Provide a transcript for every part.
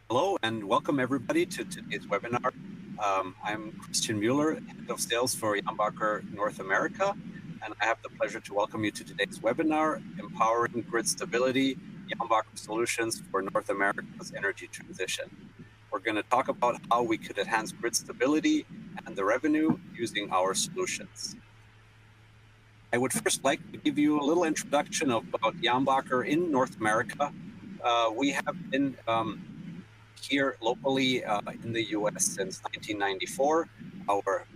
Hello and welcome everybody to today's webinar. I'm Christian Mueller, Head of Sales for Jenbacher North America, and I have the pleasure to welcome you to today's webinar, Empowering Grid Stability, Jenbacher Solutions for North America's Energy Transition. We're going to talk about how we could enhance grid stability and the revenue using our solutions. I would first like to give you a little introduction about Jenbacher in North America. We have been here locally in the US since 1994. Our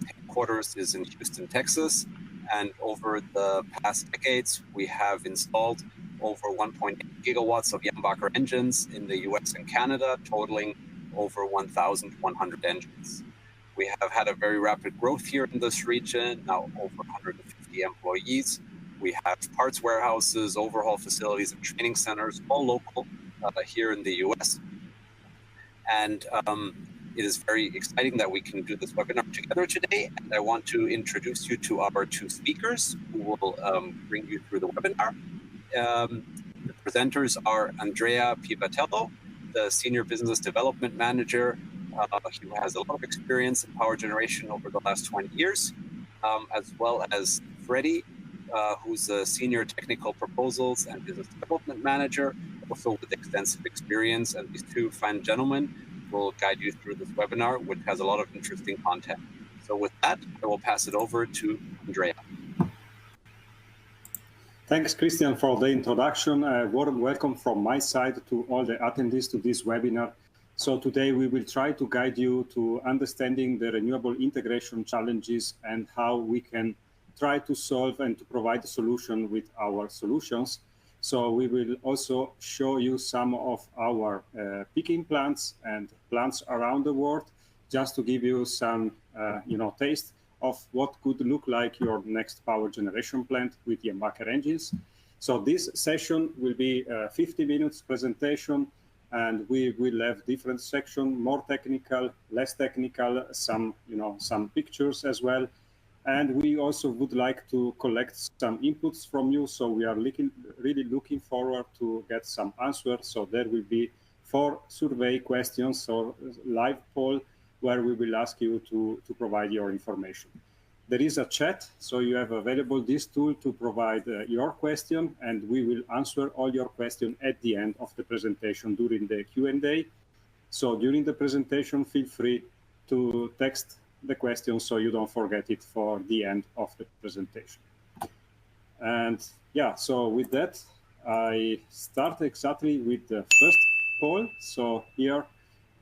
headquarters is in Houston, Texas. And over the past decades, we have installed over 1.8 gigawatts of Jenbacher engines in the US and Canada, totaling over 1,100 engines. We have had a very rapid growth here in this region, now over 150 employees. We have parts warehouses, overhaul facilities, and training centers, all local here in the US. And it is very exciting that we can do this webinar together today. And I want to introduce you to our two speakers who will bring you through the webinar. The presenters are Andrea Pivatello, the Senior Business Development Manager, who has a lot of experience in power generation over the last 20 years, as well as Freddie, who's a Senior Technical Proposals and Business Development Manager, also with extensive experience. And these two fine gentlemen will guide you through this webinar, which has a lot of interesting content. So with that, I will pass it over to Andrea. Thanks, Christian, for the introduction. Warm welcome from my side to all the attendees to this webinar. So today we will try to guide you to understanding the renewable integration challenges and how we can try to solve and to provide a solution with our solutions. So we will also show you some of our picking plants and plants around the world, just to give you some taste of what could look like your next power generation plant with Jenbacher engines. So this session will be a 50 minutes presentation, and we will have different sections, more technical, less technical, some pictures as well. And we also would like to collect some inputs from you. So we are really looking forward to get some answers. So there will be 4 survey questions or live poll where we will ask you to provide your information. There is a chat, so you have available this tool to provide your question, and we will answer all your questions at the end of the presentation during the Q&A. So during the presentation, feel free to text the question so you don't forget it for the end of the presentation. And yeah, so with that, I start exactly with the first poll. So here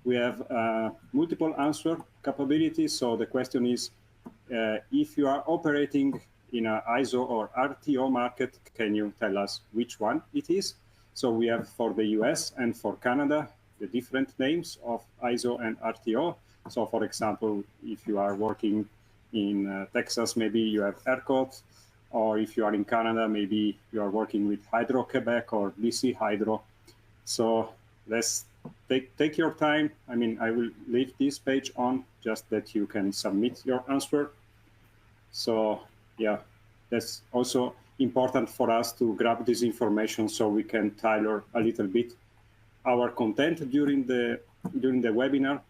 we have multiple answer capabilities. So the question is, if you are operating in an ISO or RTO market, can you tell us which one it is? So we have for the US and for Canada, the different names of ISO and RTO. So for example, if you are working in Texas, maybe you have ERCOT, or if you are in Canada, maybe you are working with Hydro-Quebec or BC Hydro. So let's take your time. I mean, I will leave this page on just that you can submit your answer. So yeah, that's also important for us to grab this information so we can tailor a little bit our content during the webinar.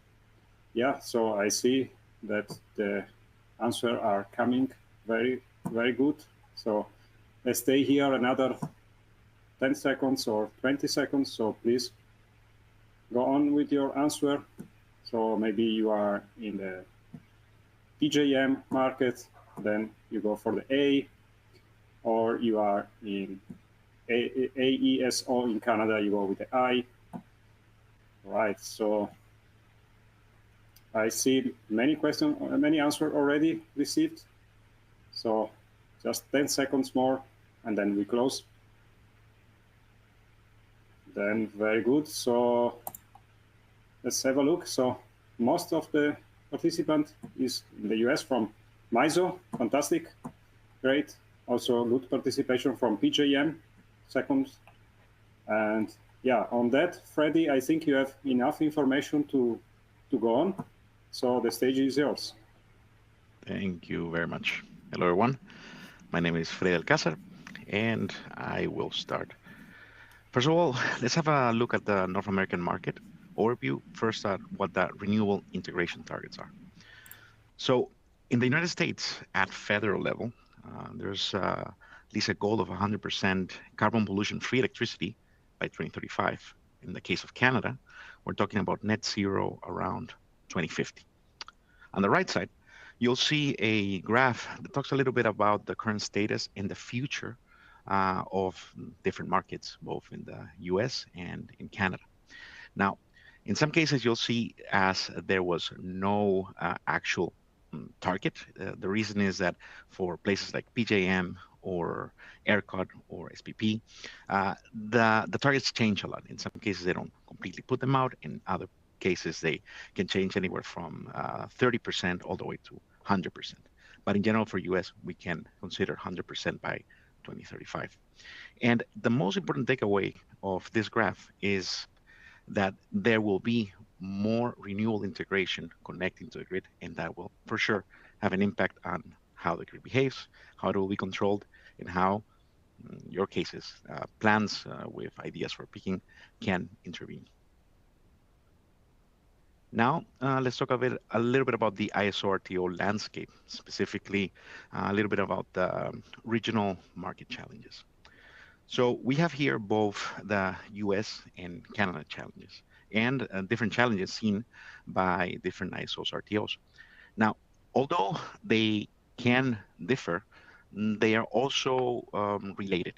Yeah, so I see that the answers are coming very, very good. So let's stay here another 10 seconds or 20 seconds. So please go on with your answer. So maybe you are in the PJM market, then you go for the A, or you are in AESO in Canada, you go with the I. Right, so I see many questions, many answers already received. So just 10 seconds more, and then we close. Then very good. So let's have a look. So most of the participant is in the US from MISO, fantastic, great. Also good participation from PJM, second. And yeah, on that, Freddie, I think you have enough information to go on. So the stage is yours. Thank you very much. Hello, everyone. My name is Freddy Alcázar, and I will start. First of all, let's have a look at the North American market. overview first at what the renewable integration targets are. So in the United States, at federal level, there's at least a goal of 100% carbon pollution-free electricity by 2035. In the case of Canada, we're talking about net zero around 2050. On the right side, you'll see a graph that talks a little bit about the current status and the future of different markets, both in the US and in Canada. Now, in some cases, you'll see as there was no actual target. The reason is that for places like PJM or ERCOT or SPP, the targets change a lot. In some cases, they don't completely put them out. In other cases, they can change anywhere from 30% all the way to 100%. But in general, for US, we can consider 100% by 2035. And the most important takeaway of this graph is that there will be more renewable integration connecting to the grid, and that will for sure have an impact on how the grid behaves, how it will be controlled, and how, in your cases, plans with ideas for peaking can intervene. Now, let's talk a little bit about the ISO RTO landscape, specifically a little bit about the regional market challenges. So we have here both the US and Canada challenges and different challenges seen by different ISOs RTOs. Now, although they can differ, they are also related.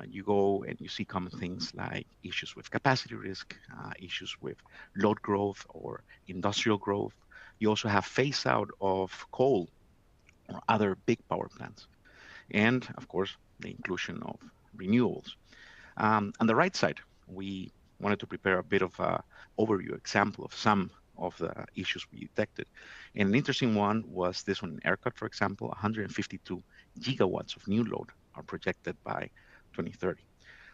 You go and you see common things like issues with capacity risk, issues with load growth or industrial growth. You also have phase out of coal or other big power plants. And of course, the inclusion of renewables. On the right side, we wanted to prepare a bit of an overview example of some of the issues we detected. And an interesting one was this one in ERCOT, for example, 152 gigawatts of new load are projected by 2030.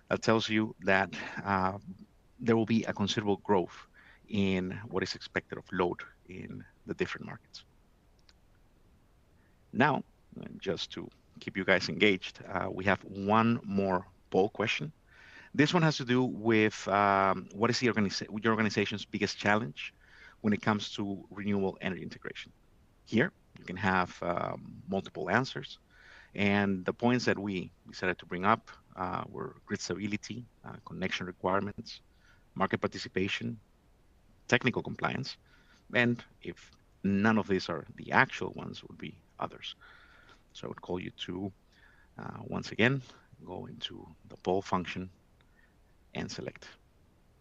That tells you that there will be a considerable growth in what is expected of load in the different markets. Now, just to keep you guys engaged, we have one more poll question. This one has to do with what is your organization's biggest challenge when it comes to renewable energy integration. Here, you can have multiple answers. And the points that we decided to bring up were grid stability, connection requirements, market participation, technical compliance, and if none of these are the actual ones, would be others. So I would call you to, once again, go into the poll function and select.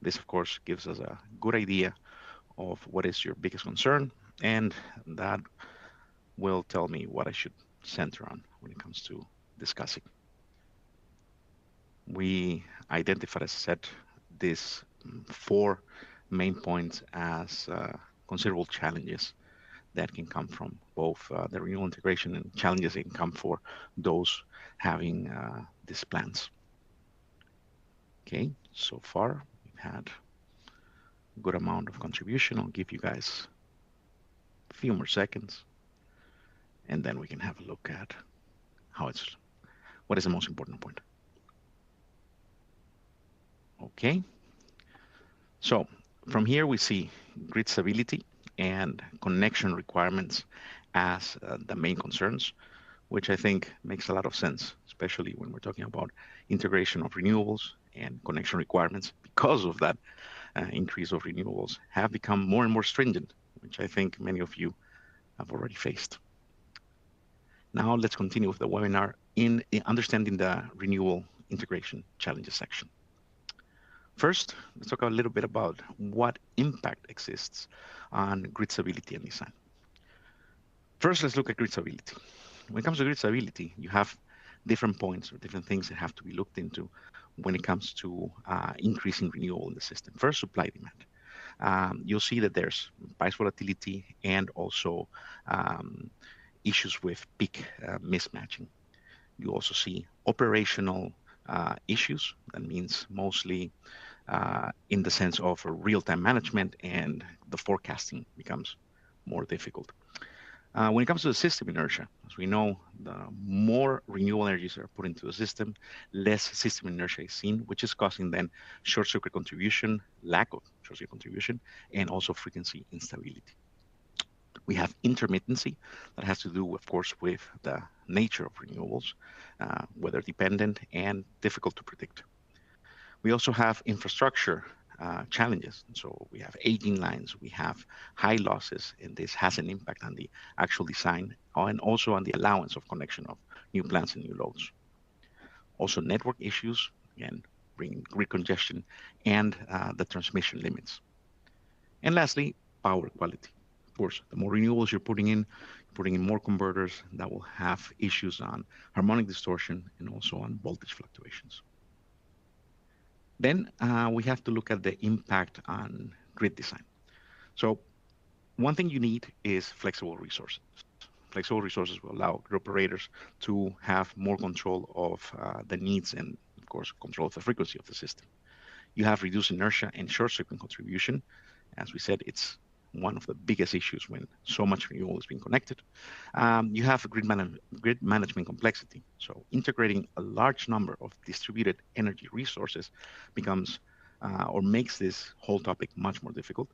This, of course, gives us a good idea of what is your biggest concern, and that will tell me what I should center on when it comes to discussing. We identified, as I said, these 4 main points as considerable challenges that can come from both the renewable integration and challenges that can come for those having these plans. Okay, so far we've had a good amount of contribution. I'll give you guys a few more seconds, and then we can have a look at what is the most important point. Okay, so from here we see grid stability and connection requirements as the main concerns, which I think makes a lot of sense, especially when we're talking about integration of renewables and connection requirements. Because of that increase of renewables have become more and more stringent, which I think many of you have already faced. Now let's continue with the webinar in understanding the renewable integration challenges section. First, let's talk a little bit about what impact exists on grid stability and design. First, let's look at grid stability. When it comes to grid stability, you have different points or different things that have to be looked into when it comes to increasing renewable in the system. First, supply demand. You'll see that there's price volatility and also issues with peak mismatching. You also see operational issues. That means mostly in the sense of real-time management, and the forecasting becomes more difficult. When it comes to the system inertia, as we know, the more renewable energies are put into the system, less system inertia is seen, which is causing then short circuit contribution, lack of short circuit contribution, and also frequency instability. We have intermittency that has to do, of course, with the nature of renewables, weather dependent and difficult to predict. We also have infrastructure challenges. So we have aging lines, we have high losses, and this has an impact on the actual design and also on the allowance of connection of new plants and new loads. Also network issues, again, bringing grid congestion and the transmission limits. And lastly, power quality. Of course, the more renewables you're putting in more converters that will have issues on harmonic distortion and also on voltage fluctuations. Then we have to look at the impact on grid design. So one thing you need is flexible resources. Flexible resources will allow grid operators to have more control of the needs and, of course, control of the frequency of the system. You have reduced inertia and short circuit contribution. As we said, it's one of the biggest issues when so much renewable is being connected. You have grid management complexity. So integrating a large number of distributed energy resources becomes or makes this whole topic much more difficult,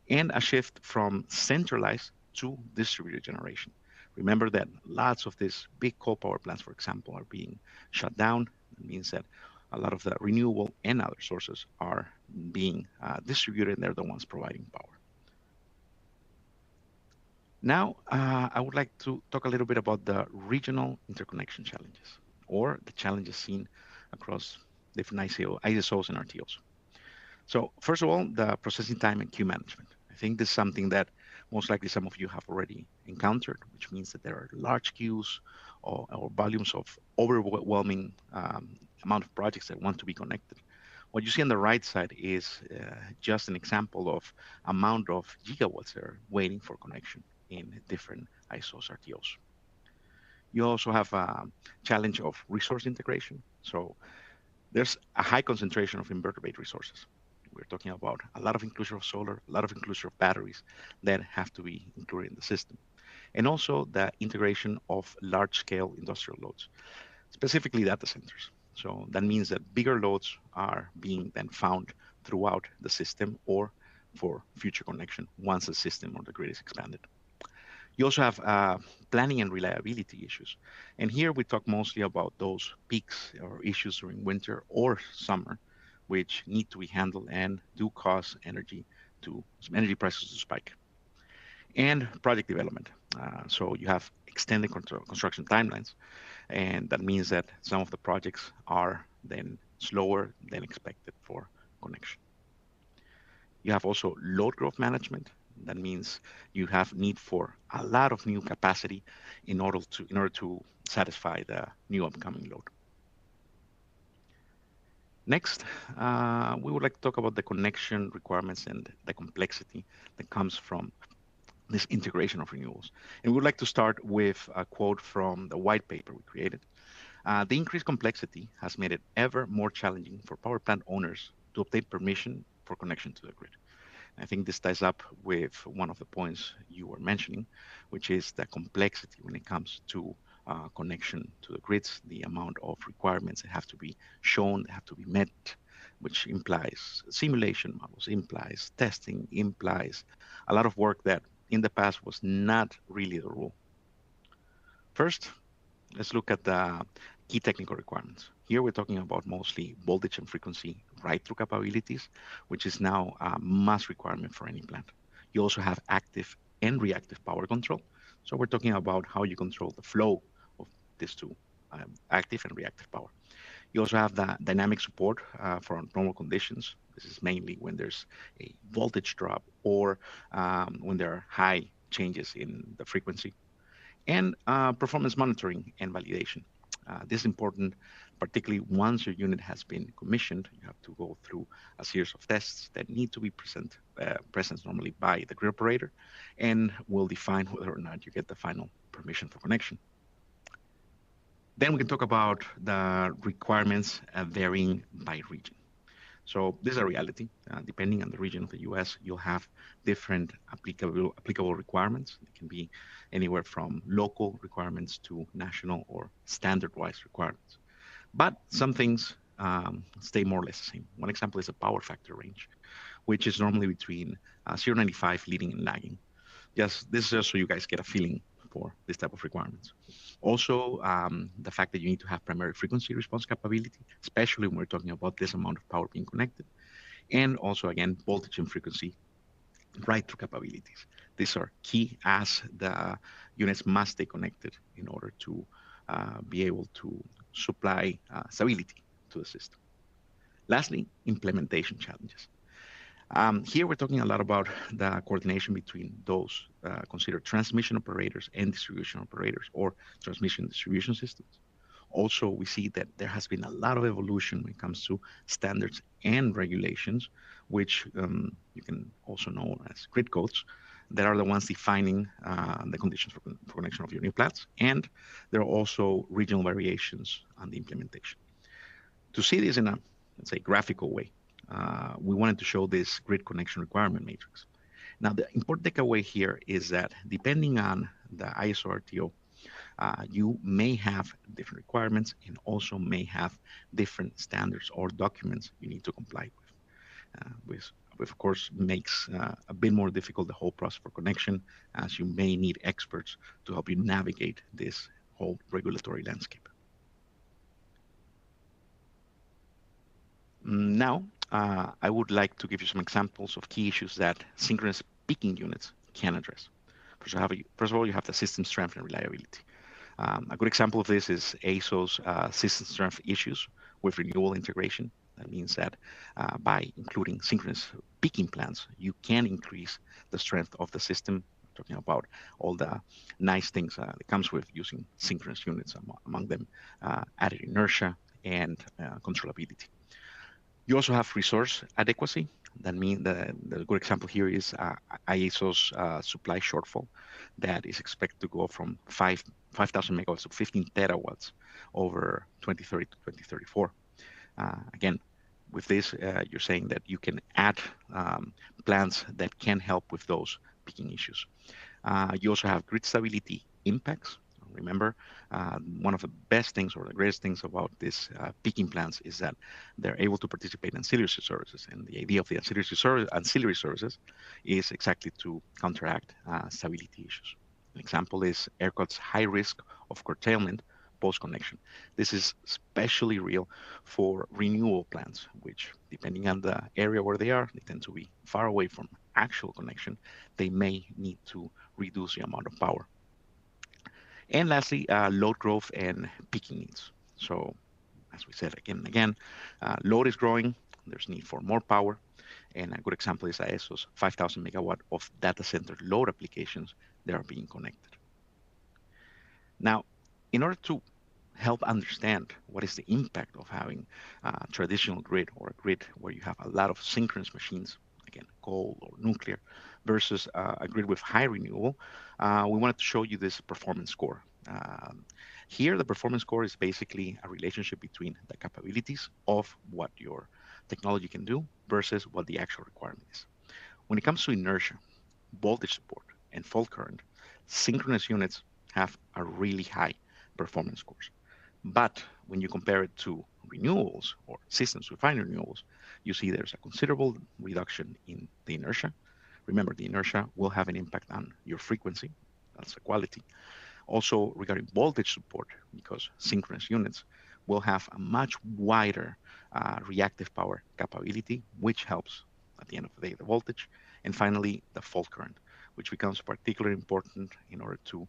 and a shift from centralized to distributed generation. Remember that lots of these big coal power plants, for example, are being shut down. It means that a lot of the renewable and other sources are being distributed, and they're the ones providing power. Now, I would like to talk a little bit about the regional interconnection challenges, or the challenges seen across different ISOs and RTOs. So first of all, the processing time and queue management. I think this is something that most likely some of you have already encountered, which means that there are large queues or volumes of overwhelming amount of projects that want to be connected. What you see on the right side is just an example of amount of gigawatts that are waiting for connection in different ISOs, RTOs. You also have a challenge of resource integration. So there's a high concentration of inverter-based resources. We're talking about a lot of inclusion of solar, a lot of inclusion of batteries that have to be included in the system. And also the integration of large-scale industrial loads, specifically data centers. So that means that bigger loads are being then found throughout the system or for future connection once the system or the grid is expanded. You also have planning and reliability issues. And here we talk mostly about those peaks or issues during winter or summer, which need to be handled and do cause energy prices to spike. And project development. So you have extended construction timelines, and that means that some of the projects are then slower than expected for connection. You have also load growth management. That means you have need for a lot of new capacity in order to satisfy the new upcoming load. Next, we would like to talk about the connection requirements and the complexity that comes from this integration of renewables. And we would like to start with a quote from the white paper we created. The increased complexity has made it ever more challenging for power plant owners to obtain permission for connection to the grid. I think this ties up with one of the points you were mentioning, which is the complexity when it comes to connection to the grids, the amount of requirements that have to be shown, that have to be met, which implies simulation models, implies testing, implies a lot of work that in the past was not really the rule. First, let's look at the key technical requirements. Here we're talking about mostly voltage and frequency write-through capabilities, which is now a must requirement for any plant. You also have active and reactive power control. So we're talking about how you control the flow of these two, active and reactive power. You also have the dynamic support for normal conditions. This is mainly when there's a voltage drop or when there are high changes in the frequency. And performance monitoring and validation. This is important, particularly once your unit has been commissioned. You have to go through a series of tests that need to be present normally by the grid operator and will define whether or not you get the final permission for connection. Then we can talk about the requirements varying by region. So this is a reality. Depending on the region of the U.S., you'll have different applicable requirements. It can be anywhere from local requirements to national or standard-wise requirements. But some things stay more or less the same. One example is a power factor range, which is normally between 0.95 leading and lagging. This is just so you guys get a feeling for this type of requirements. Also, the fact that you need to have primary frequency response capability, especially when we're talking about this amount of power being connected. And also, again, voltage and frequency write-through capabilities. These are key as the units must stay connected in order to be able to supply stability to the system. Lastly, implementation challenges. Here we're talking a lot about the coordination between those considered transmission operators and distribution operators or transmission distribution systems. Also, we see that there has been a lot of evolution when it comes to standards and regulations, which you can also know as grid codes, that are the ones defining the conditions for connection of your new plants. And there are also regional variations on the implementation. To see this in a, let's say, graphical way, we wanted to show this grid connection requirement matrix. Now, the important takeaway here is that depending on the ISO RTO, you may have different requirements and also may have different standards or documents you need to comply with, which of course makes a bit more difficult the whole process for connection, as you may need experts to help you navigate this whole regulatory landscape. Now, I would like to give you some examples of key issues that synchronous peaking units can address. First of all, you have the system strength and reliability. A good example of this is ASO's system strength issues with renewable integration. That means that by including synchronous peaking plants, you can increase the strength of the system. We're talking about all the nice things that comes with using synchronous units, among them added inertia and controllability. You also have resource adequacy. That means the good example here is ISO's supply shortfall that is expected to go from 5,000 megawatts to 15 terawatts over 2030 to 2034. Again, with this, you're saying that you can add plants that can help with those peaking issues. You also have grid stability impacts. Remember, one of the best things or the greatest things about these peaking plants is that they're able to participate in ancillary services. And the idea of the ancillary services is exactly to counteract stability issues. An example is ERCOT's high risk of curtailment post-connection. This is especially real for renewable plants, which, depending on the area where they are, they tend to be far away from actual connection. They may need to reduce the amount of power. And lastly, load growth and peaking needs. So, as we said again and again, load is growing. There's need for more power. And a good example is ISO's 5,000 megawatt of data center load applications that are being connected. Now, in order to help understand what is the impact of having a traditional grid or a grid where you have a lot of synchronous machines, again, coal or nuclear, versus a grid with high renewable, we wanted to show you this performance score. Here, the performance score is basically a relationship between the capabilities of what your technology can do versus what the actual requirement is. When it comes to inertia, voltage support, and fault current, synchronous units have a really high performance scores. But when you compare it to renewables or systems with fine renewables, you see there's a considerable reduction in the inertia. Remember, the inertia will have an impact on your frequency. That's the quality. Also, regarding voltage support, because synchronous units will have a much wider reactive power capability, which helps at the end of the day the voltage. And finally, the fault current, which becomes particularly important in order to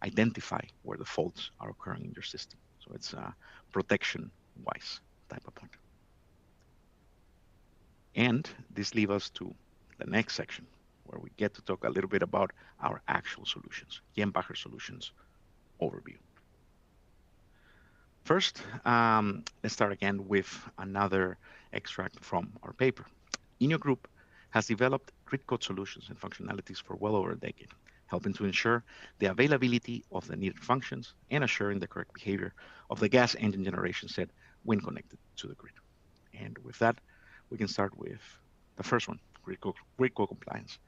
identify where the faults are occurring in your system. So it's a protection-wise type of point. And this leads us to the next section, where we get to talk a little bit about our actual solutions, Jenbacher Solutions overview. First, let's start again with another extract from our paper. INNIO Group has developed grid code solutions and functionalities for well over a decade, helping to ensure the availability of the needed functions and assuring the correct behavior of the gas engine generation set when connected to the grid. And with that, We can start with the first one, grid co-compliance.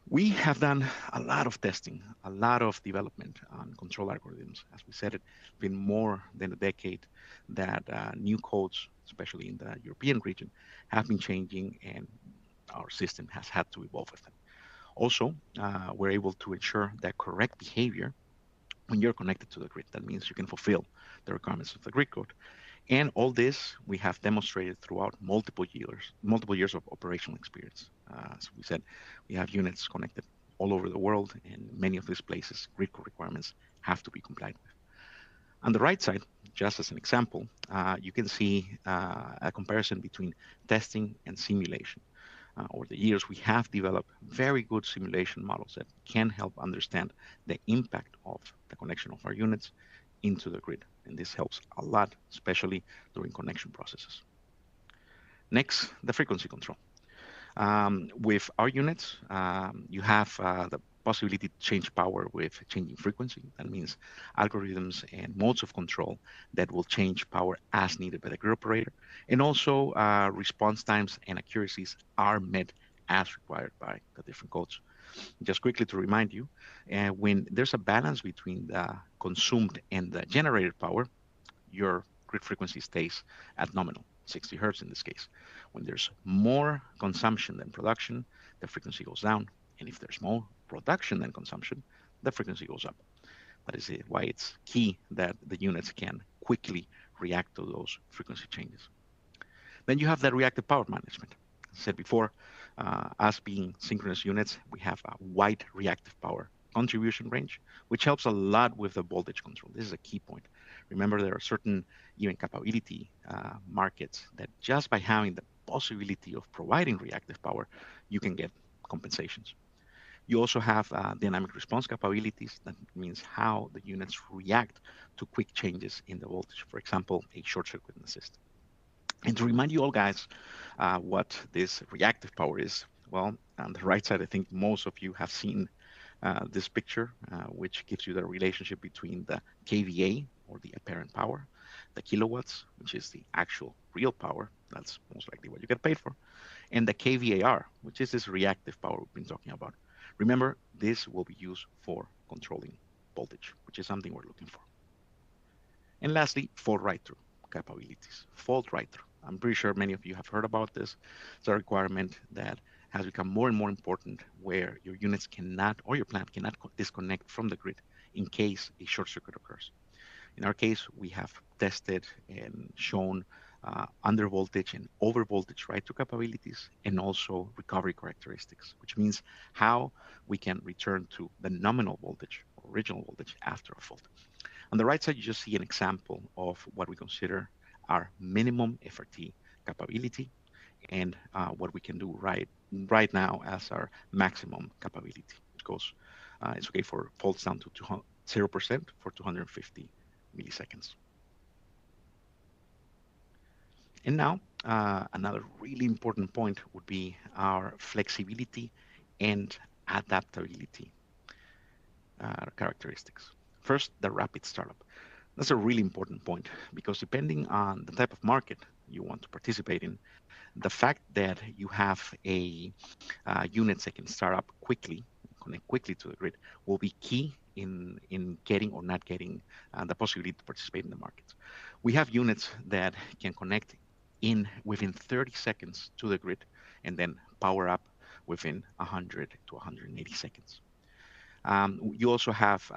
We have done a lot of testing, a lot of development on control algorithms. As we said, it's been more than a decade that new codes, especially in the European region, have been changing, and our system has had to evolve with them. Also, we're able to ensure that correct behavior when you're connected to the grid. That means you can fulfill the requirements of the grid code. And all this we have demonstrated throughout multiple years of operational experience. As we said, we have units connected all over the world, and many of these places, grid code requirements have to be complied with. On the right side, just as an example, you can see a comparison between testing and simulation. Over the years, we have developed very good simulation models that can help understand the impact of the connection of our units into the grid. And this helps a lot, especially during connection processes. Next, the frequency control. With our units, you have the possibility to change power with changing frequency. That means algorithms and modes of control that will change power as needed by the grid operator. And also response times and accuracies are met as required by the different codes. Just quickly to remind you, when there's a balance between the consumed and the generated power, your grid frequency stays at nominal, 60 hertz in this case. When there's more consumption than production, the frequency goes down. And if there's more production than consumption, the frequency goes up. That is why it's key that the units can quickly react to those frequency changes. Then you have the reactive power management. As I said before, us being synchronous units, we have a wide reactive power contribution range, which helps a lot with the voltage control. This is a key point. Remember, there are certain even capability markets that just by having the possibility of providing reactive power, you can get compensations. You also have dynamic response capabilities. That means how the units react to quick changes in the voltage. For example, a short circuit in the system. And to remind you all guys what this reactive power is, well, on the right side, I think most of you have seen this picture, which gives you the relationship between the kVA, or the apparent power, the kilowatts, which is the actual real power, that's most likely what you get paid for, and the kVAR, which is this reactive power we've been talking about. Remember, this will be used for controlling voltage, which is something we're looking for. And lastly, fault write-through capabilities. Fault write-through. I'm pretty sure many of you have heard about this. It's a requirement that has become more and more important, where your units cannot, or your plant cannot disconnect from the grid in case a short circuit occurs. In our case, we have tested and shown under voltage and over voltage write-through capabilities, and also recovery characteristics, which means how we can return to the nominal voltage or original voltage after a fault. On the right side, you just see an example of what we consider our minimum FRT capability, and what we can do right now as our maximum capability. It goes, it's okay for faults down to 0% for 250 milliseconds. And now, another really important point would be our flexibility and adaptability characteristics. First, the rapid startup. That's a really important point, because depending on the type of market you want to participate in, the fact that you have a units that can start up quickly, connect quickly to the grid, will be key in getting or not getting the possibility to participate in the market. We have units that can connect within 30 seconds to the grid, and then power up within 100 to 180 seconds. You also have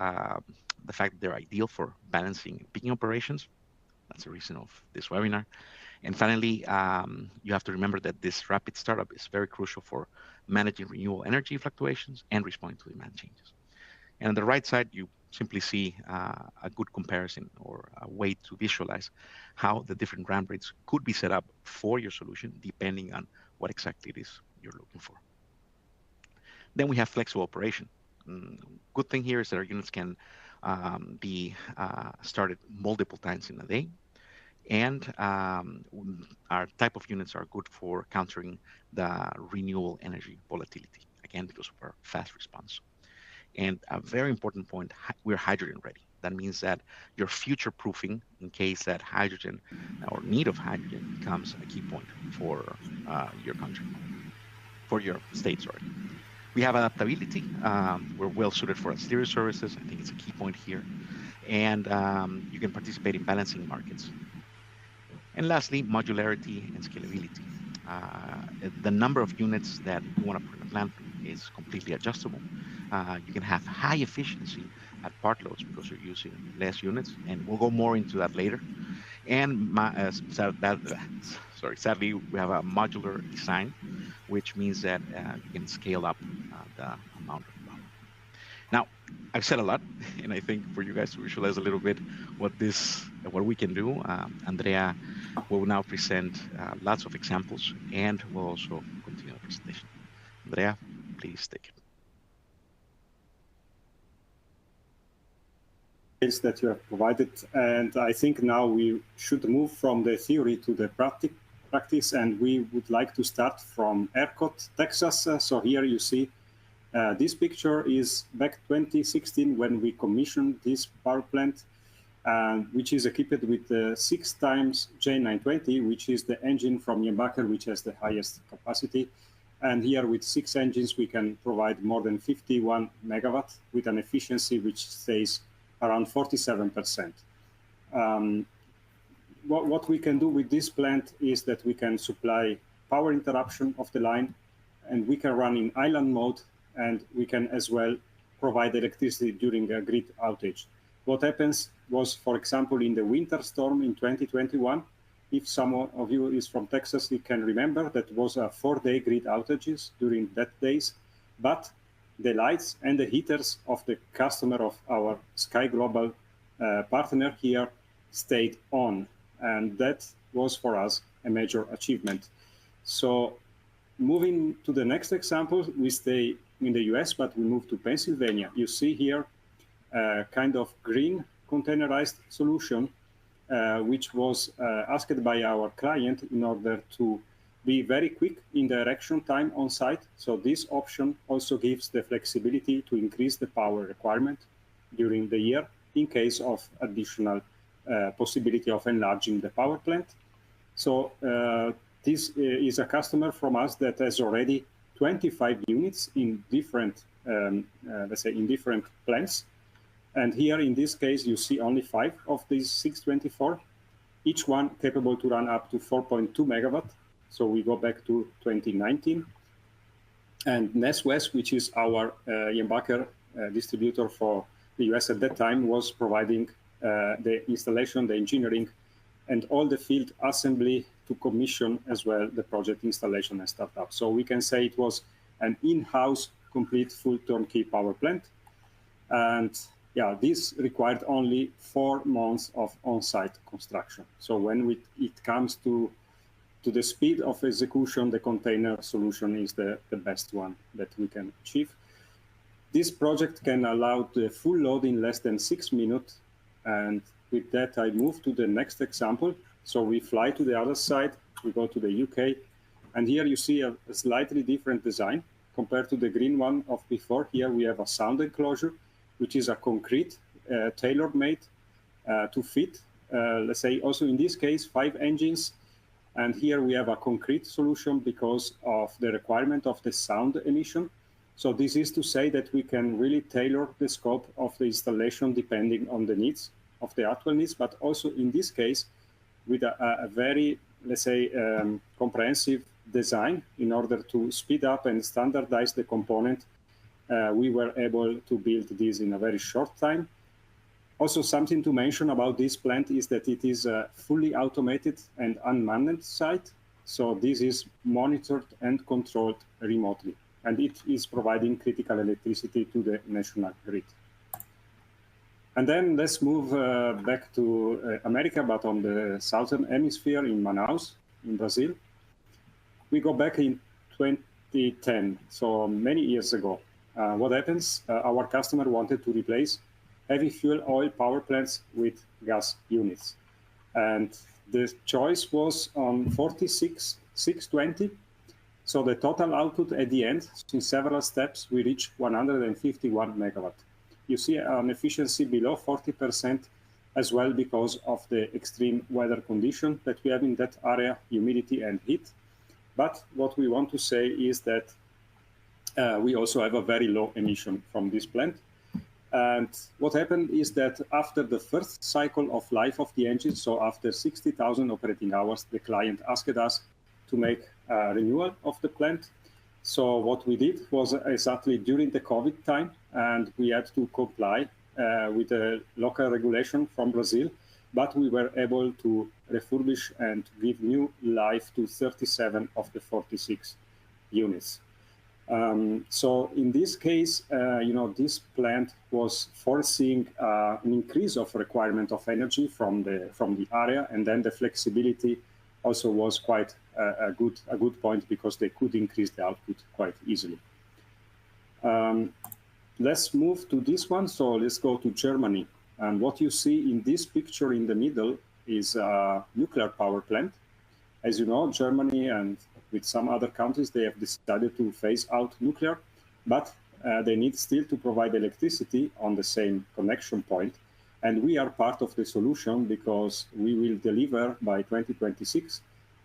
the fact that they're ideal for balancing peaking operations. That's the reason of this webinar. And finally, you have to remember that this rapid startup is very crucial for managing renewable energy fluctuations and responding to demand changes. And on the right side, you simply see a good comparison, or a way to visualize how the different ramp rates could be set up for your solution, depending on what exactly it is you're looking for. Then we have flexible operation. Good thing here is that our units can be started multiple times in a day. And our type of units are good for countering the renewable energy volatility, again, because of our fast response. And a very important point, we're hydrogen ready. That means that you're future-proofing in case that hydrogen or need of hydrogen becomes a key point for your country, for your state, sorry. We have adaptability. We're well suited for ancillary services. I think it's a key point here. And you can participate in balancing markets. And lastly, modularity and scalability. The number of units that you want to put in a plant is completely adjustable. You can have high efficiency at part loads because you're using less units, and we'll go more into that later. And sadly, we have a modular design, which means that you can scale up the amount of power. Now, I've said a lot, and I think for you guys to visualize a little bit what we can do, Andrea will now present lots of examples, and we'll also continue the presentation. Andrea, please take it. That you have provided, and I think now we should move from the theory to the practice, and we would like to start from ERCOT, Texas. So here you see this picture is back 2016 when we commissioned this power plant, which is equipped with the 6x J920, which is the engine from Jenbacher, which has the highest capacity. And here with 6 engines, we can provide more than 51 megawatt with an efficiency which stays around 47%. What we can do with this plant is that we can supply power interruption of the line, and we can run in island mode, and we can as well provide electricity during a grid outage. What happens was, for example, in the winter storm in 2021, if someone of you is from Texas, you can remember that was a 4-day grid outages during that days, but the lights and the heaters of the customer of our Sky Global partner here stayed on. And that was for us a major achievement. So moving to the next example, we stay in the US, but we move to Pennsylvania. You see here a kind of green containerized solution, which was asked by our client in order to be very quick in the erection time on site. So this option also gives the flexibility to increase the power requirement during the year in case of additional possibility of enlarging the power plant. So this is a customer from us that has already 25 units in different, let's say, in different plants. And here in this case, you see only 5 of these 624, each one capable to run up to 4.2 megawatt. So we go back to 2019. And NESWES, which is our Jenbacher distributor for the US at that time, was providing the installation, the engineering, and all the field assembly to commission as well the project installation and startup. So we can say it was an in-house complete full turnkey power plant. And yeah, this required only 4 months of on-site construction. So when it comes to the speed of execution, the container solution is the best one that we can achieve. This project can allow the full load in less than 6 minutes. And with that, I move to the next example. So we fly to the other side, we go to the UK, and here you see a slightly different design compared to the green one of before. Here we have a sound enclosure, which is a concrete tailor-made to fit, let's say also in this case, 5 engines. And here we have a concrete solution because of the requirement of the sound emission. So this is to say that we can really tailor the scope of the installation depending on the needs of the actual needs, but also in this case, with a very, let's say, comprehensive design in order to speed up and standardize the component. We were able to build this in a very short time. Also, something to mention about this plant is that it is a fully automated and unmanned site. So this is monitored and controlled remotely, and it is providing critical electricity to the national grid. And then let's move back to America, but on the southern hemisphere in Manaus, in Brazil. We go back in 2010, so many years ago. What happens? Our customer wanted to replace heavy fuel oil power plants with gas units. And the choice was on 46,620. So the total output at the end, in several steps, we reached 151 megawatt. you see an efficiency below 40% as well because of the extreme weather condition that we have in that area, humidity and heat. But what we want to say is that we also have a very low emission from this plant. And what happened is that after the first cycle of life of the engine, so after 60,000 operating hours, the client asked us to make a renewal of the plant. So what we did was exactly during the COVID time, and we had to comply with the local regulation from Brazil, but we were able to refurbish and give new life to 37 of the 46 units. So in this case, this plant was foreseeing an increase of requirement of energy from the area, and then the flexibility also was quite a good point because they could increase the output quite easily. Let's move to this one. So let's go to Germany. And what you see in this picture in the middle is a nuclear power plant. As you know, Germany and with some other countries, they have decided to phase out nuclear, but they need still to provide electricity on the same connection point. And we are part of the solution because we will deliver by 2026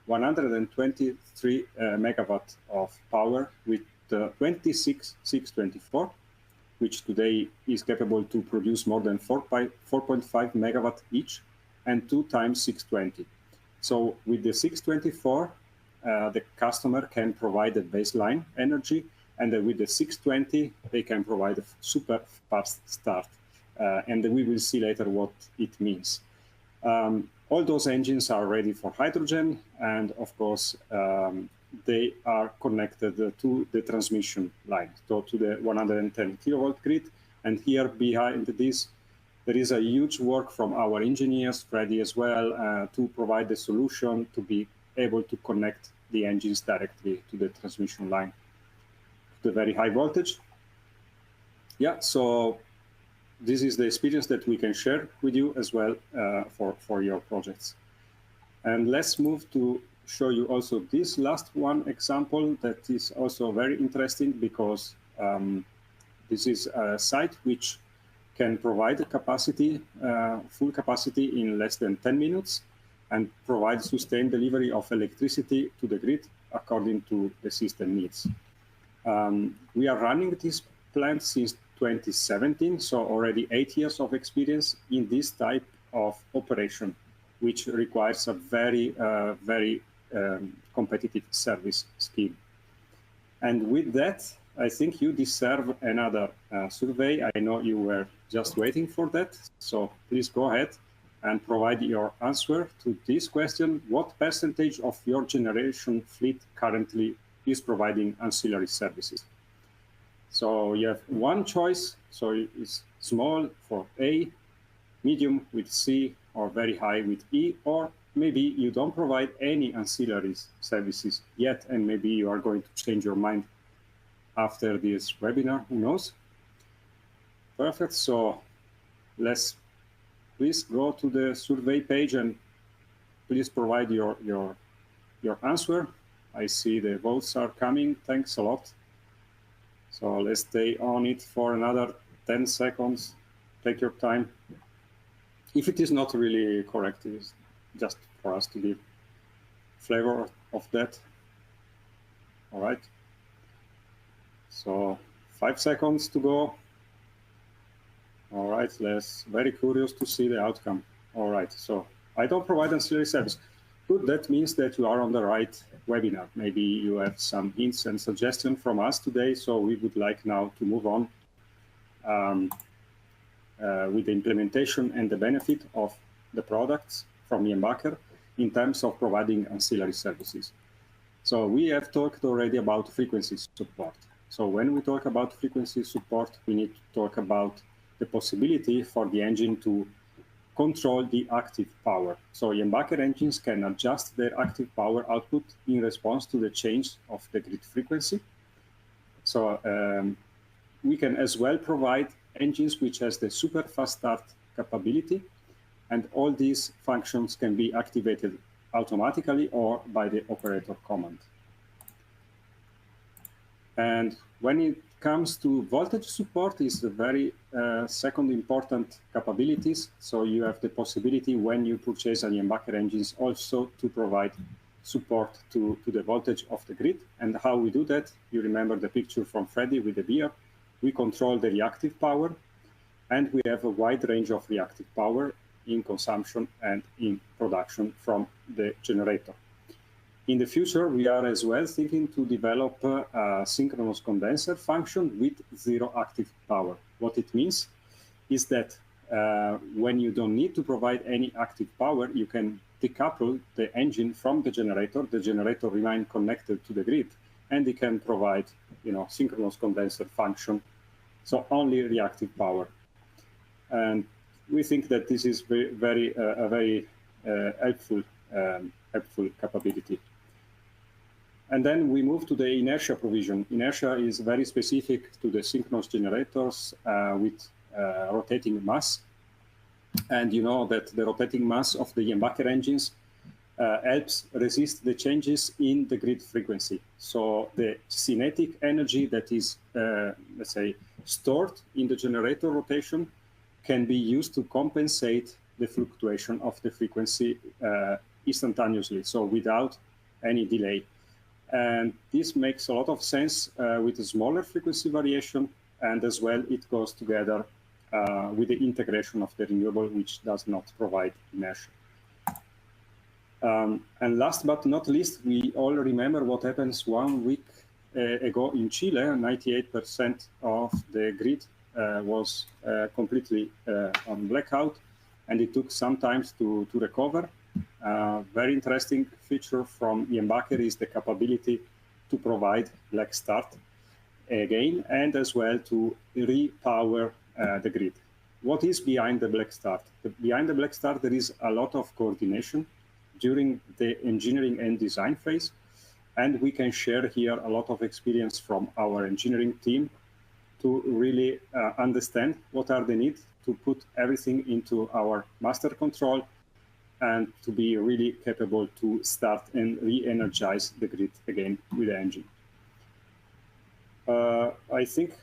123 megawatt of power with 26624, which today is capable to produce more than 4.5 megawatt each, and 2 times 620. So with the 624, the customer can provide a baseline energy, and with the 620, they can provide a super fast start. And we will see later what it means. All those engines are ready for hydrogen, and of course, they are connected to the transmission line, so to the 110 kilovolt grid. And here behind this, there is a huge work from our engineers, Freddy as well, to provide the solution to be able to connect the engines directly to the transmission line, the very high voltage. Yeah, so this is the experience that we can share with you as well for your projects. And let's move to show you also this last one example that is also very interesting because this is a site which can provide a capacity, full capacity in less than 10 minutes and provide sustained delivery of electricity to the grid according to the system needs. We are running this plant since 2017, so already 8 years of experience in this type of operation, which requires a very competitive service scheme. And with that, I think you deserve another survey. I know you were just waiting for that, so please go ahead and provide your answer to this question. What percentage of your generation fleet currently is providing ancillary services? So you have one choice, so it's small for A, medium with C, or very high with E, or maybe you don't provide any ancillary services yet, and maybe you are going to change your mind after this webinar, who knows? Perfect, so let's please go to the survey page and please provide your answer. I see the votes are coming, thanks a lot. So let's stay on it for another 10 seconds. Take your time. If it is not really correct, it is just for us to give flavor of that. All right. So 5 seconds to go. All right, very curious to see the outcome. All right, so I don't provide ancillary service. Good, that means that you are on the right webinar. Maybe you have some hints and suggestions from us today, so we would like now to move on with the implementation and the benefit of the products from Jenbacher in terms of providing ancillary services. So we have talked already about frequency support. So when we talk about frequency support, we need to talk about the possibility for the engine to control the active power. So Jenbacher engines can adjust their active power output in response to the change of the grid frequency. So we can as well provide engines which has the super fast start capability, and all these functions can be activated automatically or by the operator command. And when it comes to voltage support, is the very second important capabilities. So you have the possibility when you purchase a Jenbacher engines also to provide support to the voltage of the grid. And how we do that, you remember the picture from Freddy with the beer. We control the reactive power, and we have a wide range of reactive power in consumption and in production from the generator. In the future, we are as well thinking to develop a synchronous condenser function with zero active power. What it means is that when you don't need to provide any active power, you can decouple the engine from the generator remains connected to the grid, and it can provide, synchronous condenser function, so only reactive power. And we think that this is a very helpful capability. And then we move to the inertia provision. Inertia is very specific to the synchronous generators with rotating mass. And you know that the rotating mass of the Jenbacher engines helps resist the changes in the grid frequency. So the kinetic energy that is, let's say, stored in the generator rotation can be used to compensate the fluctuation of the frequency instantaneously, so without any delay. And this makes a lot of sense with a smaller frequency variation, and as well it goes together with the integration of the renewable, which does not provide inertia. And last but not least, we all remember what happens 1 week ago in Chile. 98% of the grid was completely on blackout, and it took some time to recover. Very interesting feature from Jenbacher is the capability to provide black start again, and as well to repower the grid. What is behind the black start? Behind the black start, there is a lot of coordination during the engineering and design phase, and we can share here a lot of experience from our engineering team to really understand what are the needs to put everything into our master control and to be really capable to start and re-energize the grid again with the engine. I think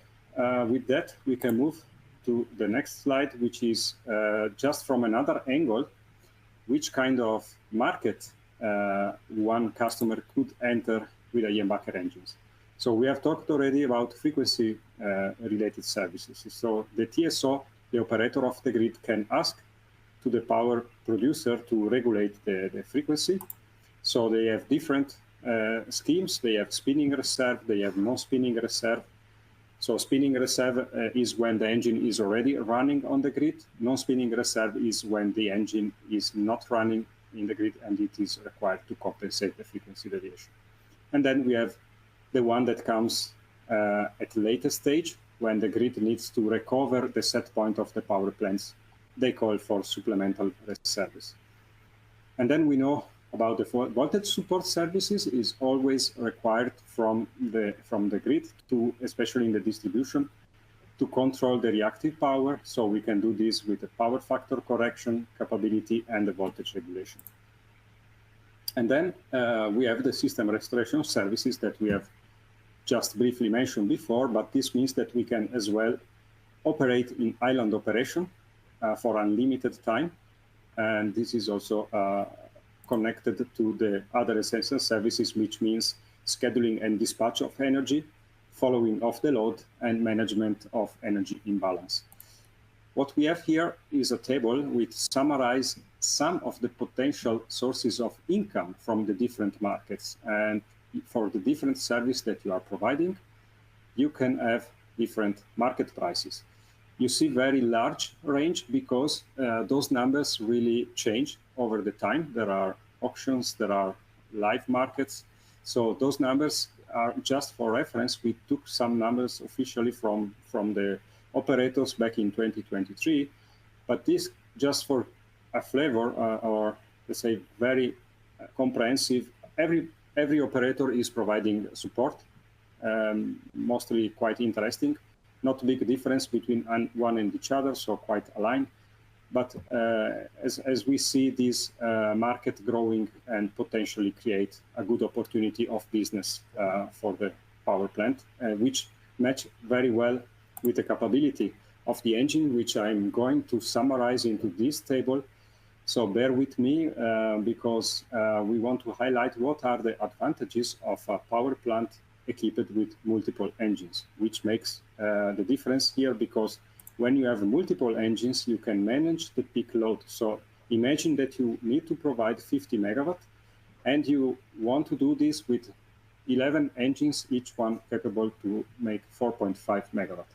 with that, we can move to the next slide, which is just from another angle, which kind of market one customer could enter with a Jenbacher engines. So we have talked already about frequency related services. So the TSO, the operator of the grid, can ask to the power producer to regulate the frequency. So they have different schemes. They have spinning reserve, they have non-spinning reserve. So spinning reserve is when the engine is already running on the grid. Non-spinning reserve is when the engine is not running in the grid and it is required to compensate the frequency deviation. And then we have the one that comes at a later stage when the grid needs to recover the set point of the power plants. They call for supplemental reserves. And then we know about the voltage support services is always required from the grid to, especially in the distribution, to control the reactive power. So we can do this with the power factor correction capability and the voltage regulation. And then we have the system restoration services that we have just briefly mentioned before, but this means that we can as well operate in island operation for unlimited time. And this is also connected to the other essential services, which means scheduling and dispatch of energy, following of the load, and management of energy imbalance. What we have here is a table which summarizes some of the potential sources of income from the different markets. And for the different service that you are providing, you can have different market prices. You see very large range because those numbers really change over the time. There are auctions, there are live markets. So those numbers are just for reference. We took some numbers officially from the operators back in 2023, but this just for a flavor or let's say very comprehensive. Every operator is providing support, mostly quite interesting. Not a big difference between one and each other, so quite aligned. But as we see this market growing and potentially create a good opportunity of business for the power plant, which match very well with the capability of the engine, which I'm going to summarize into this table. So bear with me because we want to highlight what are the advantages of a power plant equipped with multiple engines, which makes the difference here, because when you have multiple engines, you can manage the peak load. So imagine that you need to provide 50 megawatt, and you want to do this with 11 engines, each one capable to make 4.5 megawatt.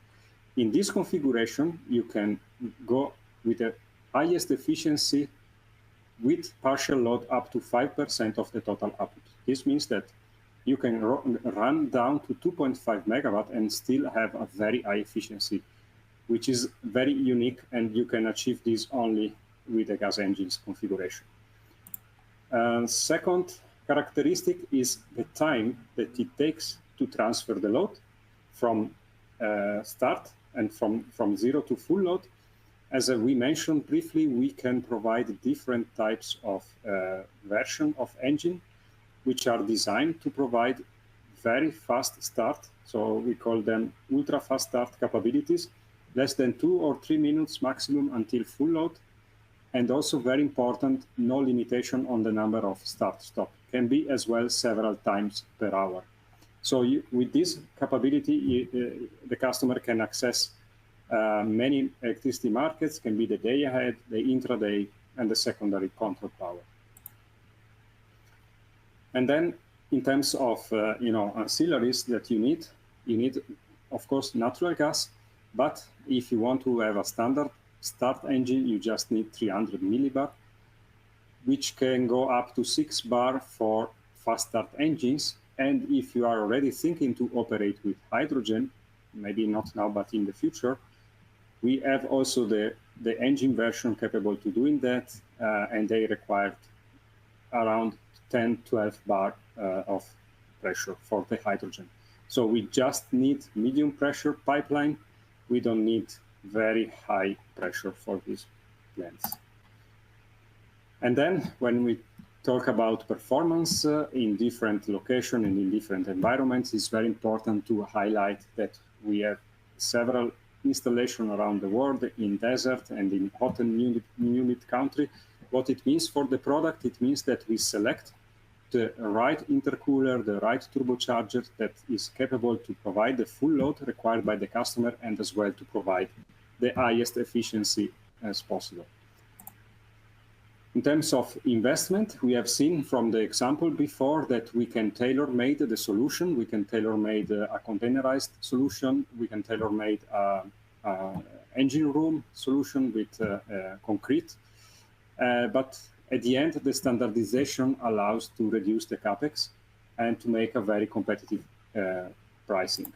In this configuration, you can go with the highest efficiency with partial load up to 5% of the total output. This means that you can run down to 2.5 megawatt and still have a very high efficiency, which is very unique, and you can achieve this only with a gas engines configuration. Second characteristic is the time that it takes to transfer the load from start and from zero to full load. As we mentioned briefly, we can provide different types of version of engine, which are designed to provide very fast start. So we call them ultra fast start capabilities, less than 2 or 3 minutes maximum until full load. And also very important, no limitation on the number of start-stop. Can be as well several times per hour. So with this capability, the customer can access many electricity markets, can be the day ahead, the intraday, and the secondary control power. And then in terms of ancillaries that you need, of course, natural gas. But if you want to have a standard start engine, you just need 300 millibar, which can go up to 6 bar for fast start engines. And if you are already thinking to operate with hydrogen, maybe not now, but in the future, we have also the engine version capable to doing that, and they require around 10, 12 bar of pressure for the hydrogen. So we just need medium pressure pipeline. We don't need very high pressure for these plants. And then when we talk about performance in different locations and in different environments, it's very important to highlight that we have several installations around the world, in desert and in hot and humid country. What it means for the product, it means that we select the right intercooler, the right turbocharger that is capable to provide the full load required by the customer, and as well to provide the highest efficiency as possible. In terms of investment, we have seen from the example before that we can tailor-made the solution, we can tailor-made a containerized solution, we can tailor-made an engine room solution with concrete, but at the end, the standardization allows to reduce the capex and to make a very competitive pricing.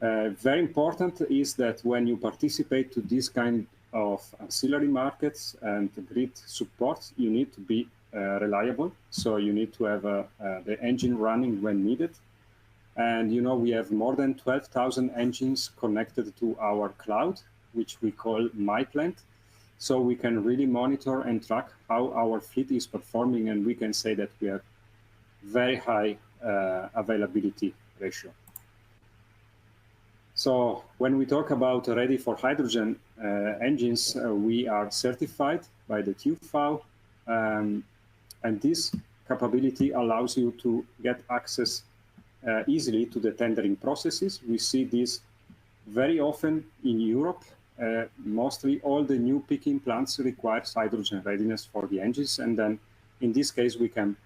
Very important is that when you participate to this kind of ancillary markets and grid support, you need to be reliable. So you need to have the engine running when needed. And we have more than 12,000 engines connected to our cloud, which we call myPlant. So we can really monitor and track how our fleet is performing, and we can say that we have very high availability ratio. So when we talk about ready for hydrogen engines, we are certified by the TÜV, and this capability allows you to get access easily to the tendering processes. We see this very often in Europe. Mostly all the new peaking plants require hydrogen readiness for the engines, and then in this case we can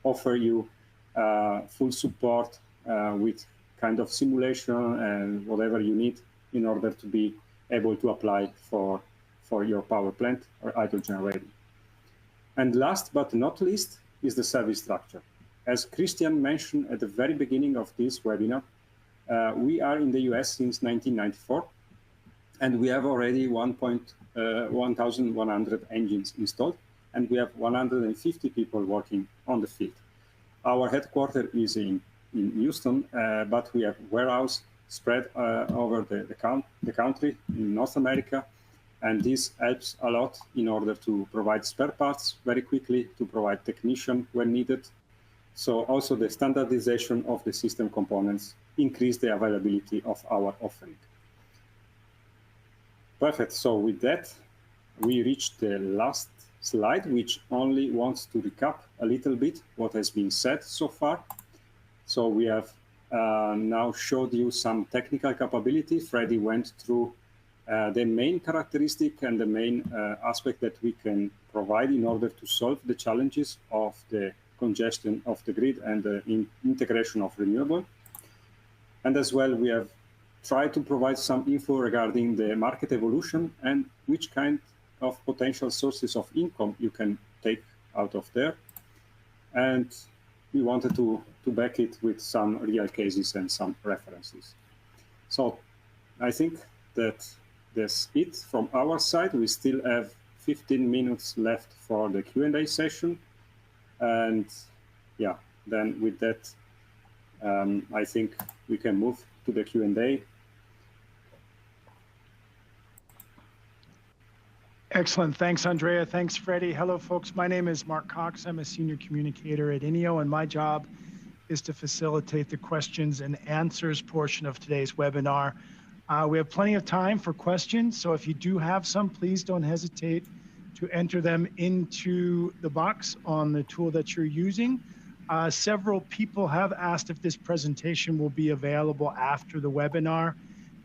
offer you full support with kind of simulation and whatever you need in order to be able to apply for your power plant or hydrogen ready. And last but not least is the service structure. As Christian mentioned at the very beginning of this webinar, we are in the US since 1994. And we have already 1,100 engines installed, and we have 150 people working on the field. Our headquarters is in Houston, but we have warehouse spread over the country in North America, and this helps a lot in order to provide spare parts very quickly, to provide technician when needed, So also the standardization of the system components increase the availability of our offering. Perfect. So with that, we reached the last slide, which only wants to recap a little bit what has been said so far. So we have now showed you some technical capability. Freddie went through the main characteristic and the main aspect that we can provide in order to solve the challenges of the congestion of the grid and the integration of renewable. And as well, we have tried to provide some info regarding the market evolution and which kind of potential sources of income you can take out of there. And we wanted to back it with some real cases and some references. So I think that's it from our side. We still have 15 minutes left for the Q&A session. And yeah, then with that, I think we can move to the Q&A. Excellent. Thanks, Andrea. Thanks, Freddie. Hello, folks. My name is Mark Cox. I'm a senior communicator at INNIO, and my job is to facilitate the questions and answers portion of today's webinar. We have plenty of time for questions, so if you do have some, please don't hesitate to enter them into the box on the tool that you're using. Several people have asked if this presentation will be available after the webinar,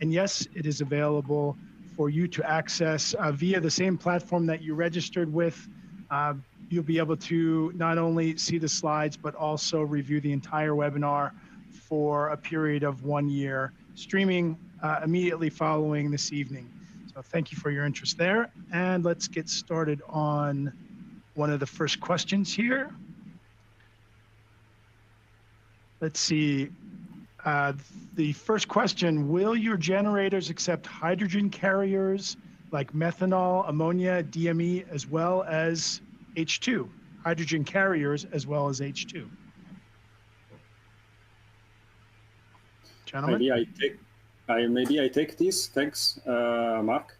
and yes, it is available for you to access via the same platform that you registered with. You'll be able to not only see the slides, but also review the entire webinar for a period of 1 year, streaming immediately following this evening. So thank you for your interest there. And let's get started on one of the first questions here. Let's see. The first question, will your generators accept hydrogen carriers like methanol, ammonia, DME, as well as H2? Hydrogen carriers as well as H2. Gentlemen? Maybe I take this. Thanks, Mark.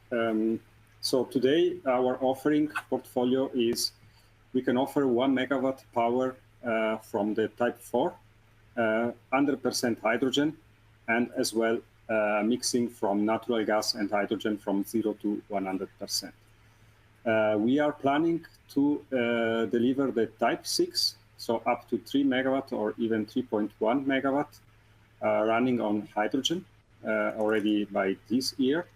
So today our offering portfolio is we can offer 1 megawatt power from the type 4. 100% hydrogen, and as well mixing from natural gas and hydrogen from 0 to 100%. We are planning to deliver the type 6, so up to 3 megawatt or even 3.1 megawatt running on hydrogen already by this year.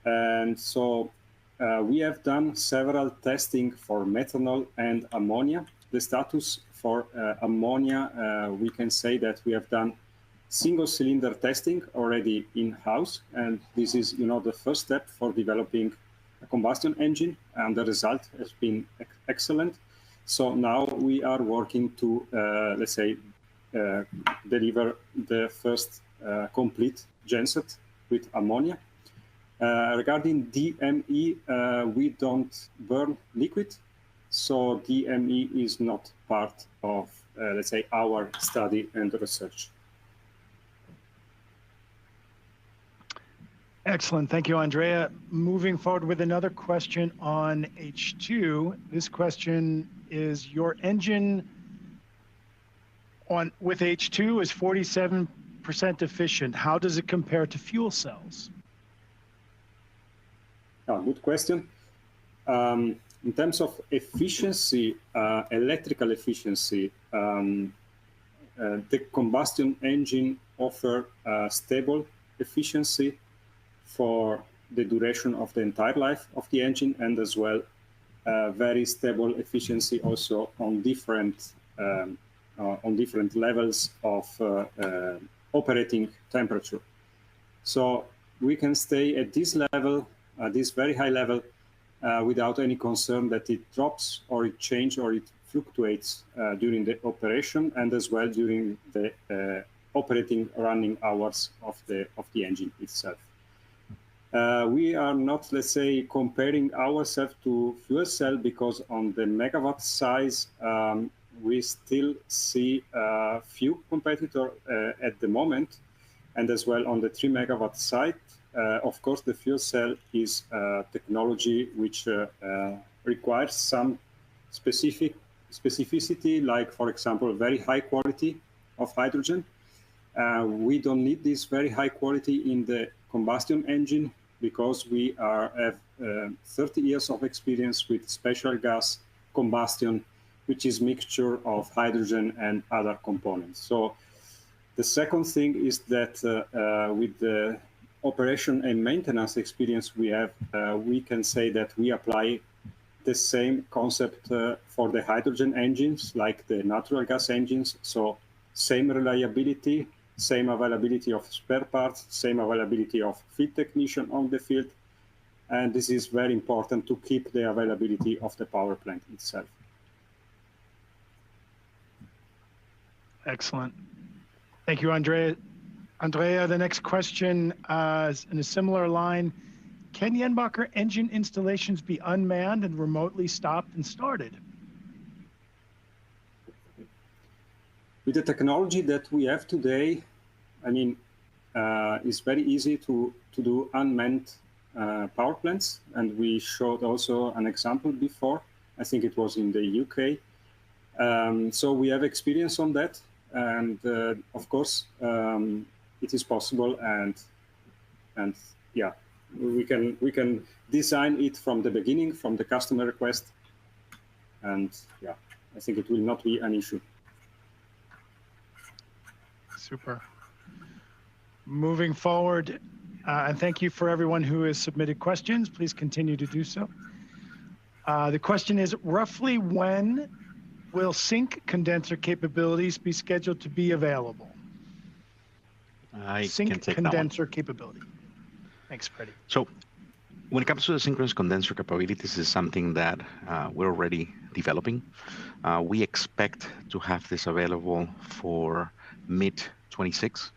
And so we have done several testing for methanol and ammonia. The status for ammonia, we can say that we have done single cylinder testing already in-house, and this is, the first step for developing a combustion engine, and the result has been excellent. So now we are working to, let's say, deliver the first complete genset with ammonia. Regarding DME, we don't burn liquid, so DME is not part of, let's say, our study and research. Excellent. Thank you, Andrea. Moving forward with another question on H2. This question is, your engine with H2 is 47% efficient. How does it compare to fuel cells? Good question. In terms of efficiency, electrical efficiency, the combustion engine offers stable efficiency for the duration of the entire life of the engine, and as well very stable efficiency also on different levels of operating temperature. So we can stay at this level, this very high level, without any concern that it drops or it changes or it fluctuates during the operation, and as well during the running hours of the engine itself. We are not, let's say, comparing ourselves to fuel cell, because on the megawatt size, we still see few competitors at the moment, and as well on the 3 megawatt side. Of course, the fuel cell is technology which requires some specific specificity, like, for example, very high quality of hydrogen. We don't need this very high quality in the combustion engine because we have 30 years of experience with special gas combustion, which is mixture of hydrogen and other components. So the second thing is that with the operation and maintenance experience we have, we can say that we apply the same concept for the hydrogen engines like the natural gas engines. So same reliability, same availability of spare parts, same availability of field technician on the field. And this is very important to keep the availability of the power plant itself. Excellent. Thank you, Andrea. Andrea, the next question is in a similar line. Can Jenbacher engine installations be unmanned and remotely stopped and started? With the technology that we have today, I mean, it's very easy to do unmanned power plants. And we showed also an example before. I think it was in the UK. So we have experience on that. And of course, it is possible. And yeah, we can design it from the beginning, from the customer request. And yeah, I think it will not be an issue. Super. Moving forward, and thank you for everyone who has submitted questions. Please continue to do so. The question is, roughly when will sink condenser capabilities be scheduled to be available? I sink can take condenser capability. Thanks, Freddie. So when it comes to the synchronous condenser capability, this is something that we're already developing. We expect to have this available for mid-26,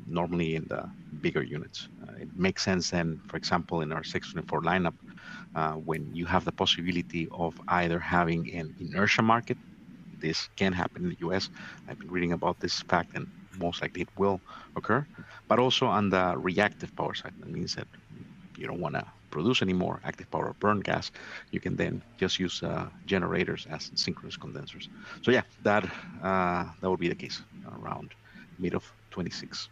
normally in the bigger units. It makes sense then, for example, in our 624 lineup, when you have the possibility of either having an inertia market. This can happen in the US. I've been reading about this fact, and most likely it will occur, but also on the reactive power side. That means that you don't want to produce any more active power or burn gas. You can then just use generators as synchronous condensers. So yeah, that will be the case around mid of 26.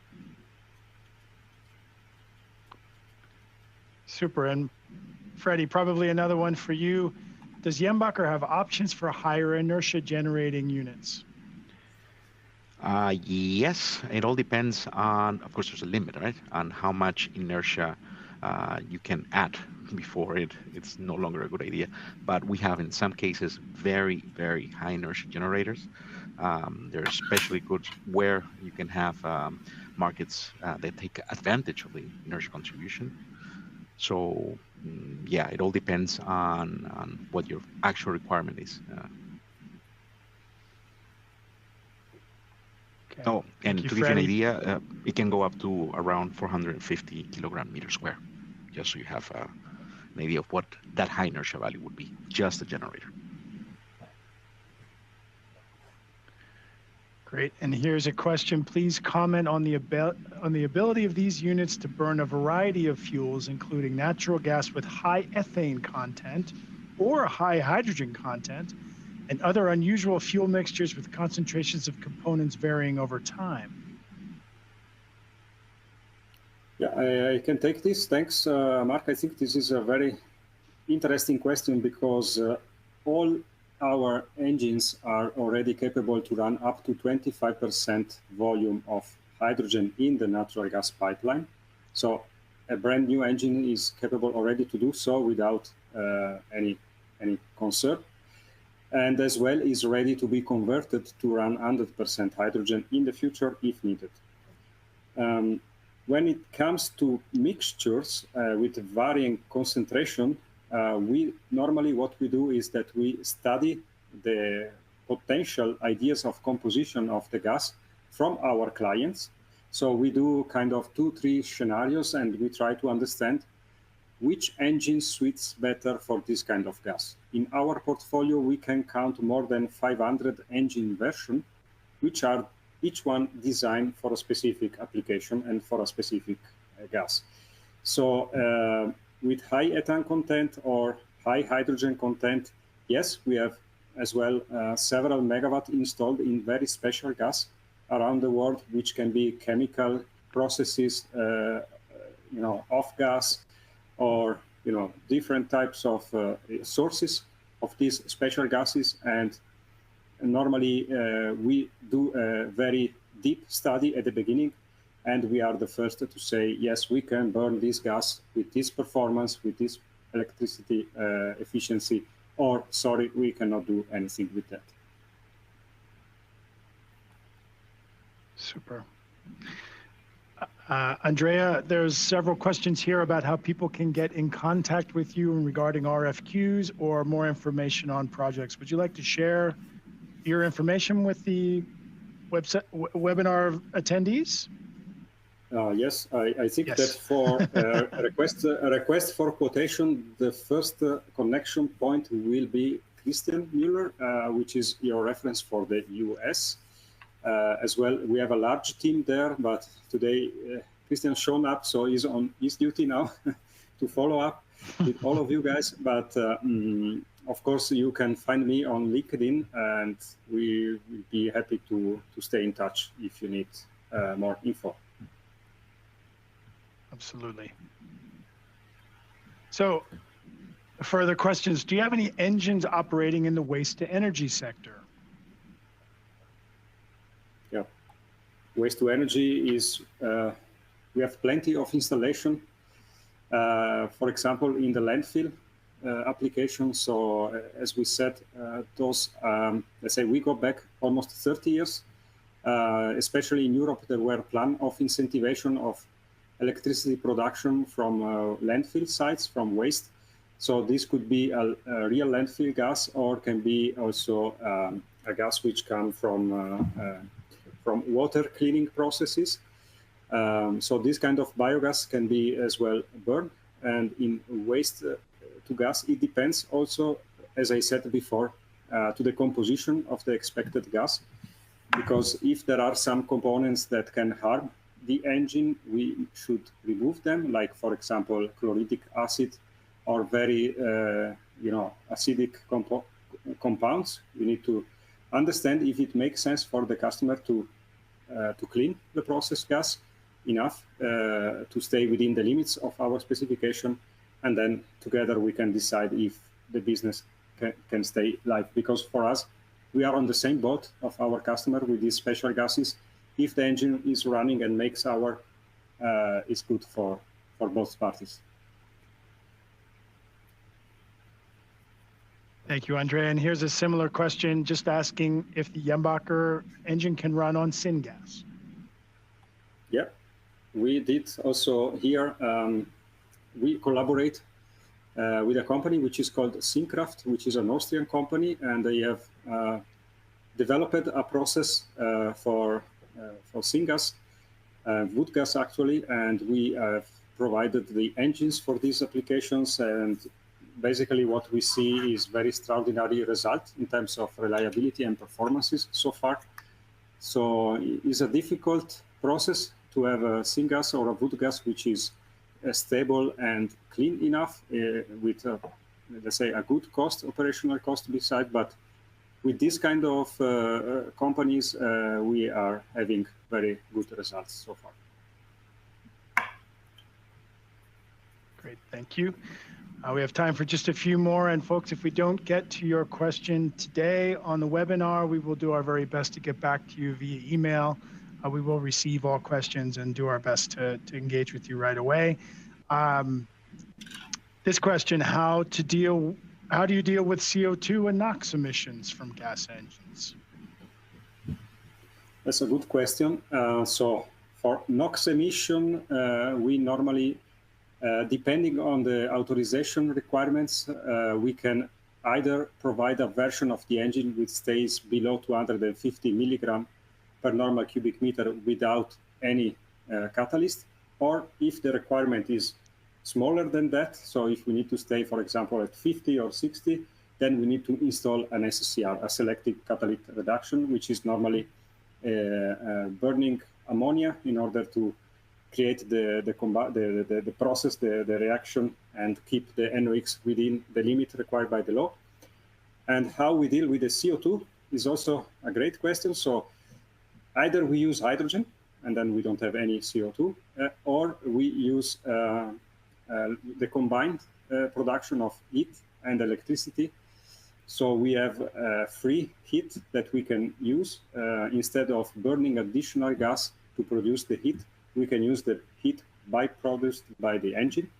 Super. And Freddie, probably another one for you. Does Jenbacher have options for higher inertia generating units? Yes, it all depends on, of course, there's a limit, right? On how much inertia you can add before it's no longer a good idea. But we have, in some cases, very, very high inertia generators. They're especially good where you can have markets that take advantage of the inertia contribution. So yeah, it all depends on what your actual requirement is. Okay. Oh, and you, to give you an Freddie. idea, it can go up to around 450 kilogram meter square, just so you have an idea of what that high inertia value would be, just a generator. Great. And here's a question. Please comment on the ability of these units to burn a variety of fuels, including natural gas with high ethane content or high hydrogen content, and other unusual fuel mixtures with concentrations of components varying over time. Yeah, I can take this. Thanks, Mark. I think this is a very interesting question because all our engines are already capable to run up to 25% volume of hydrogen in the natural gas pipeline. So a brand new engine is capable already to do so without any concern. And as well is ready to be converted to run 100% hydrogen in the future if needed. When it comes to mixtures with varying concentration, we normally what we do is that we study the potential ideas of composition of the gas from our clients. So we do kind of 2-3 scenarios and we try to understand which engine suits better for this kind of gas. In our portfolio, we can count more than 500 engine versions, which are each one designed for a specific application and for a specific gas. So with high ethane content or high hydrogen content, yes, we have as well several megawatt installed in very special gas around the world, which can be chemical processes, off gas, or different types of sources of these special gases. And normally we do a very deep study at the beginning, and we are the first to say, yes, we can burn this gas with this performance, with this electricity efficiency, or sorry, we cannot do anything with that. Super. Andrea, there's several questions here about how people can get in contact with you regarding RFQs or more information on projects. Would you like to share your information with the website, webinar attendees? Yes, I think yes. that for a request for quotation, the first connection point will be Christian Mueller, which is your reference for the US. As well, we have a large team there, but today Christian shown up, so he's on his duty now to follow up with all of you guys. But of course, you can find me on LinkedIn, and we will be happy to stay in touch if you need more info. Absolutely. So, further questions. Do you have any engines operating in the waste to energy sector? Yeah, waste to energy is, we have plenty of installation, for example, in the landfill application. So as we said, those, let's say we go back almost 30 years, especially in Europe, there were plans of incentivization of electricity production from landfill sites, from waste. So this could be a real landfill gas, or can be also a gas which comes from water cleaning processes. So this kind of biogas can be as well burned. And in waste to gas, it depends also, as I said before, to the composition of the expected gas. Because if there are some components that can harm the engine, we should remove them, like, for example, chlorhydric acid or very acidic compounds. We need to understand if it makes sense for the customer to clean the process gas enough to stay within the limits of our specification, and then together we can decide if the business can stay live. Because for us, we are on the same boat of our customer with these special gases. If the engine is running and makes our, it's good for both parties. Thank you, Andrea. And here's a similar question, just asking if the Jenbacher engine can run on syngas. Yeah, we did also here. We collaborate with a company which is called Syncraft, which is an Austrian company, and they have developed a process for syngas, wood gas actually, and we have provided the engines for these applications. And basically what we see is very extraordinary result in terms of reliability and performances so far. So it's a difficult process to have a syngas or a wood gas which is stable and clean enough with, let's say, a good cost, operational cost beside. But with this kind of companies, we are having very good results so far. Great, thank you. We have time for just a few more. And folks, if we don't get to your question today on the webinar, we will do our very best to get back to you via email. We will receive all questions and do our best to engage with you right away. This question, how do you deal with CO2 and NOx emissions from gas engines? That's a good question. So for NOx emission, we normally, depending on the authorization requirements, we can either provide a version of the engine which stays below 250 milligram per normal cubic meter without any catalyst, or if the requirement is smaller than that, so if we need to stay, for example, at 50 or 60, then we need to install an SCR, a selective catalytic reduction, which is normally burning ammonia in order to create the process, the reaction, and keep the NOx within the limit required by the law. And how we deal with the CO2 is also a great question. So either we use hydrogen, and then we don't have any CO2, or we use the combined production of heat and electricity. So we have free heat that we can use. Instead of burning additional gas to produce the heat, we can use the heat byproduced by the engine.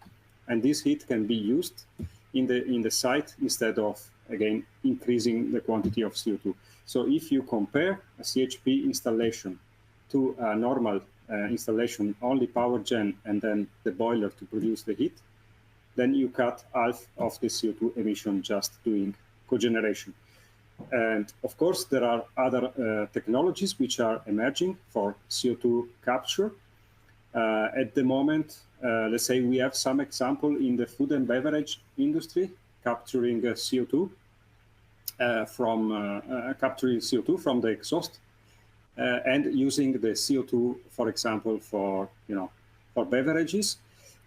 And this heat can be used in the site instead of, again, increasing the quantity of CO2. So if you compare a CHP installation to a normal installation, only power gen and then the boiler to produce the heat, then you cut half of the CO2 emission just doing cogeneration. And of course, there are other technologies which are emerging for CO2 capture. At the moment, let's say we have some example in the food and beverage industry capturing CO2 from the exhaust and using the CO2, for example, for beverages.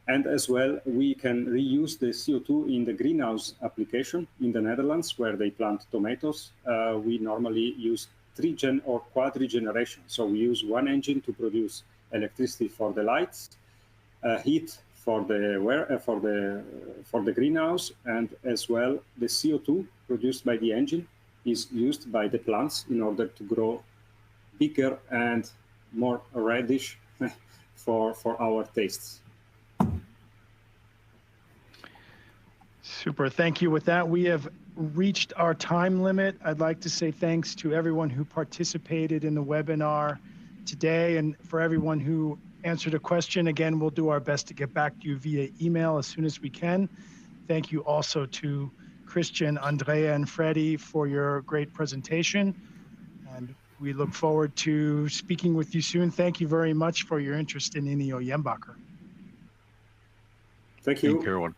And as well, we can reuse the CO2 in the greenhouse application in the Netherlands, where they plant tomatoes. We normally use tri-gen or quadri-generation. So we use one engine to produce electricity for the lights, heat for the greenhouse, and as well the CO2 produced by the engine is used by the plants in order to grow bigger and more reddish for our tastes. Super, thank you. With that, we have reached our time limit. I'd like to say thanks to everyone who participated in the webinar today, and for everyone who answered a question. Again, we'll do our best to get back to you via email as soon as we can. Thank you also to Christian, Andrea, and Freddie for your great presentation. And we look forward to speaking with you soon. Thank you very much for your interest in INNIO Jenbacher. Thank you. Thank you, everyone.